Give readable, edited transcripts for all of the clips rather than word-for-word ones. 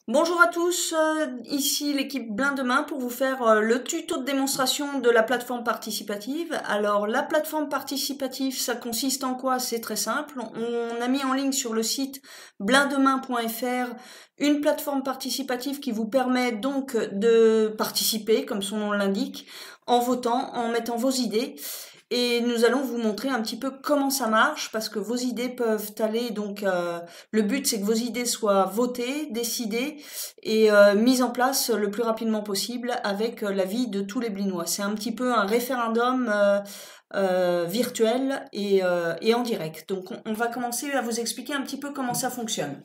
Bonjour à tous, ici l'équipe Blind Demain pour vous faire le tuto de démonstration de la plateforme participative. Alors la plateforme participative, ça consiste en quoi? C'est très simple. On a mis en ligne sur le site blindemain.fr une plateforme participative qui vous permet donc de participer, comme son nom l'indique, en votant, en mettant vos idées. Et nous allons vous montrer un petit peu comment ça marche parce que vos idées peuvent aller donc le but c'est que vos idées soient votées, décidées et mises en place le plus rapidement possible avec l'avis de tous les Blinois. C'est un petit peu un référendum virtuel et en direct. Donc on va commencer à vous expliquer un petit peu comment ça fonctionne.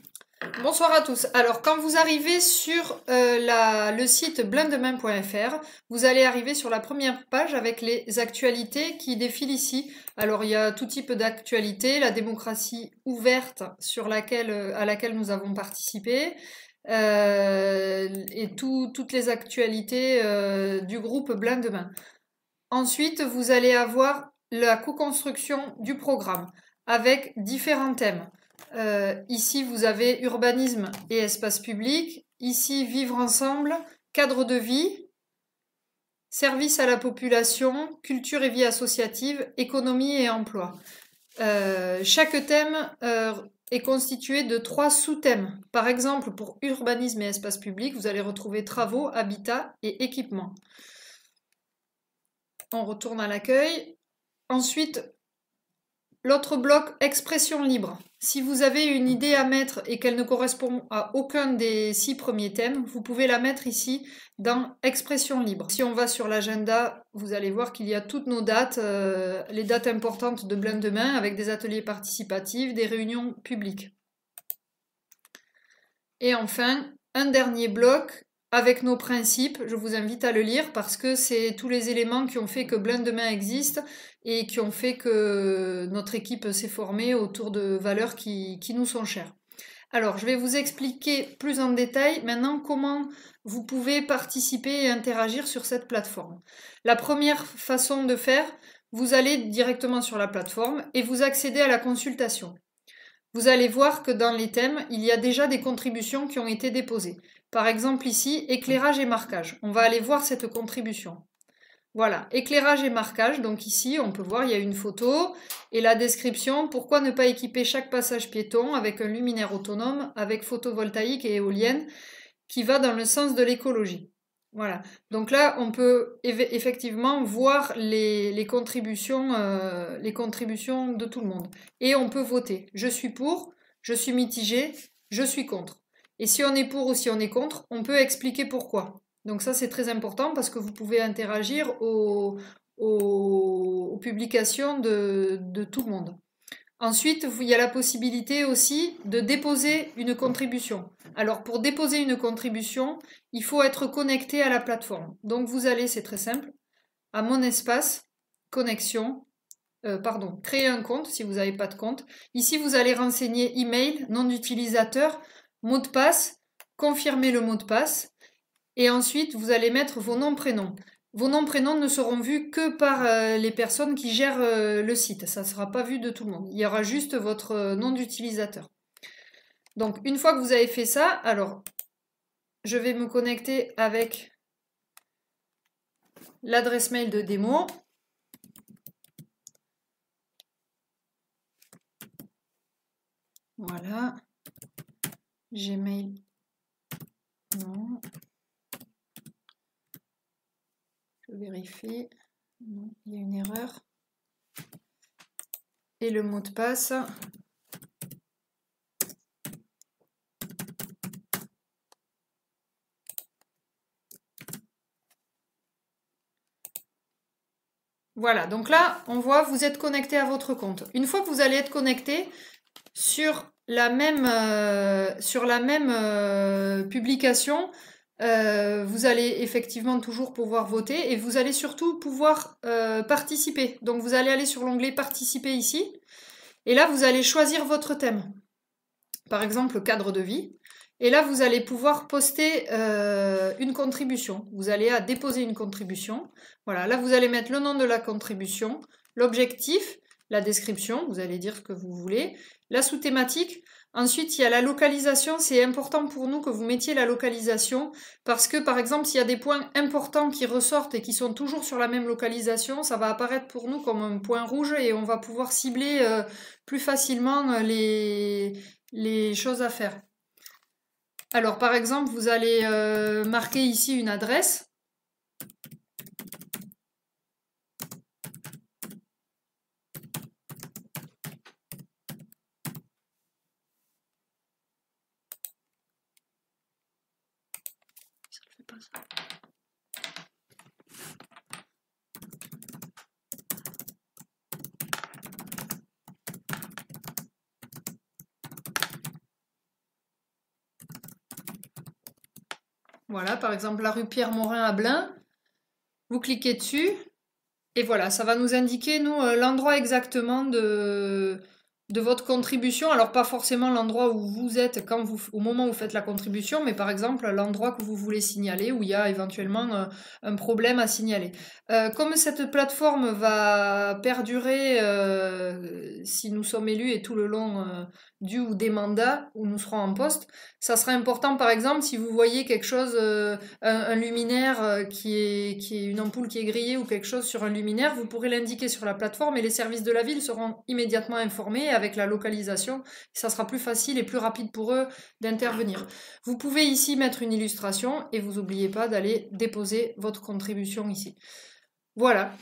Bonsoir à tous. Alors, quand vous arrivez sur le site blindemain.fr, vous allez arriver sur la première page avec les actualités qui défilent ici. Alors, il y a tout type d'actualités, la démocratie ouverte à laquelle nous avons participé, et toutes les actualités du groupe Blindemain. Ensuite, vous allez avoir la co-construction du programme avec différents thèmes. Ici, vous avez urbanisme et espace public. Ici, vivre ensemble, cadre de vie, service à la population, culture et vie associative, économie et emploi. Chaque thème est constitué de 3 sous-thèmes. Par exemple, pour urbanisme et espace public, vous allez retrouver travaux, habitat et équipement. On retourne à l'accueil. Ensuite, l'autre bloc, expression libre. Si vous avez une idée à mettre et qu'elle ne correspond à aucun des 6 premiers thèmes, vous pouvez la mettre ici dans expression libre. Si on va sur l'agenda, vous allez voir qu'il y a toutes nos dates, les dates importantes de Blindemain avec des ateliers participatifs, des réunions publiques. Et enfin, un dernier bloc avec nos principes. Je vous invite à le lire parce que c'est tous les éléments qui ont fait que Blindemain existe et qui ont fait que notre équipe s'est formée autour de valeurs qui nous sont chères. Alors, je vais vous expliquer plus en détail maintenant comment vous pouvez participer et interagir sur cette plateforme. La première façon de faire, vous allez directement sur la plateforme et vous accédez à la consultation. Vous allez voir que dans les thèmes, il y a déjà des contributions qui ont été déposées. Par exemple ici, éclairage et marquage. On va aller voir cette contribution. Voilà, éclairage et marquage. Donc ici, on peut voir, il y a une photo et la description. Pourquoi ne pas équiper chaque passage piéton avec un luminaire autonome, avec photovoltaïque et éolienne, qui va dans le sens de l'écologie. Voilà. Donc là, on peut effectivement voir les contributions de tout le monde. Et on peut voter. Je suis pour, je suis mitigé, je suis contre. Et si on est pour ou si on est contre, on peut expliquer pourquoi. Donc ça, c'est très important parce que vous pouvez interagir aux publications de tout le monde. Ensuite, il y a la possibilité aussi de déposer une contribution. Alors, pour déposer une contribution, il faut être connecté à la plateforme. Donc, vous allez, c'est très simple, à Mon espace, connexion, créer un compte si vous n'avez pas de compte. Ici, vous allez renseigner email, nom d'utilisateur, mot de passe, confirmer le mot de passe. Et ensuite, vous allez mettre vos noms, prénoms. Vos noms, prénoms ne seront vus que par les personnes qui gèrent le site. Ça ne sera pas vu de tout le monde. Il y aura juste votre nom d'utilisateur. Donc, une fois que vous avez fait ça, alors, je vais me connecter avec l'adresse mail de démo. Voilà. Gmail. Non. Je vérifie. Non, il y a une erreur. Et le mot de passe. Voilà, donc là, on voit, vous êtes connecté à votre compte. Une fois que vous allez être connecté sur la même publication, vous allez effectivement toujours pouvoir voter et vous allez surtout pouvoir participer. Donc vous allez aller sur l'onglet participer ici et là vous allez choisir votre thème. Par exemple cadre de vie. Et là vous allez pouvoir poster une contribution. Vous allez à déposer une contribution. Voilà, là vous allez mettre le nom de la contribution, l'objectif, la description, vous allez dire ce que vous voulez, la sous-thématique. Ensuite, il y a la localisation. C'est important pour nous que vous mettiez la localisation parce que, par exemple, s'il y a des points importants qui ressortent et qui sont toujours sur la même localisation, ça va apparaître pour nous comme un point rouge et on va pouvoir cibler plus facilement les choses à faire. Alors, par exemple, vous allez marquer ici une adresse. Ça le fait pas, ça. Voilà, par exemple, la rue Pierre-Morin à Blain. Vous cliquez dessus. Et voilà, ça va nous indiquer, nous, l'endroit exactement de votre contribution. Alors, pas forcément l'endroit où vous êtes au moment où vous faites la contribution, mais par exemple, l'endroit que vous voulez signaler, où il y a éventuellement un problème à signaler. Comme cette plateforme va perdurer si nous sommes élus et tout le long du ou des mandats où nous serons en poste, ça sera important, par exemple, si vous voyez quelque chose, un luminaire qui est une ampoule qui est grillée ou quelque chose sur un luminaire, vous pourrez l'indiquer sur la plateforme et les services de la ville seront immédiatement informés avec la localisation. Ça sera plus facile et plus rapide pour eux d'intervenir. Vous pouvez ici mettre une illustration et vous n'oubliez pas d'aller déposer votre contribution ici. Voilà.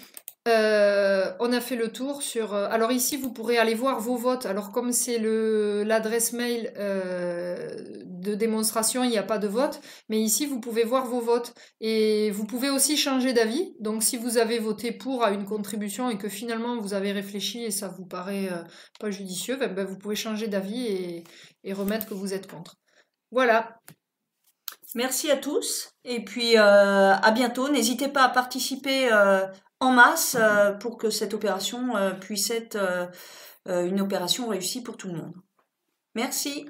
On a fait le tour sur. Alors ici, vous pourrez aller voir vos votes. Alors comme c'est l'adresse mail de démonstration, il n'y a pas de vote. Mais ici, vous pouvez voir vos votes. Et vous pouvez aussi changer d'avis. Donc si vous avez voté pour à une contribution et que finalement vous avez réfléchi et ça vous paraît pas judicieux, ben, vous pouvez changer d'avis et remettre que vous êtes contre. Voilà. Merci à tous et puis à bientôt. N'hésitez pas à participer en masse pour que cette opération puisse être une opération réussie pour tout le monde. Merci.